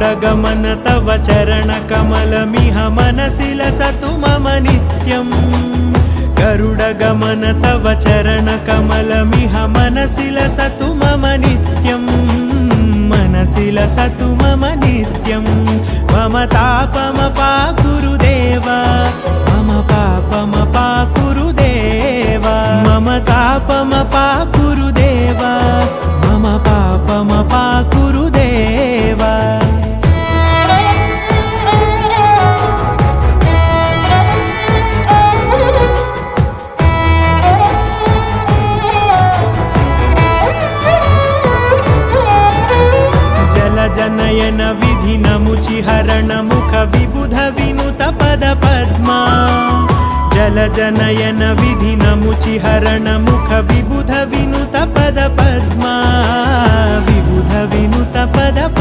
गरुडगमन तव चरणकमलमिह मनसि लसतु मम नित्यम् गरुडगमन तव चरणकमलमिह मनसि लसतु मम नित्यम् मनसि लसतु मम नित्यं मम तापमपाकुरु देवा मम पापमपाकुरु देवा मम तापमपाकुरु देवा मम पापमपाकुरु देवा जनयन विधि नमुचिहरण मुख विबुध विनुत पद पद्मा जल जनयन विधि नमुचिहरण मुख विबुध विनुत पद पद्मा विबुध विनुत पद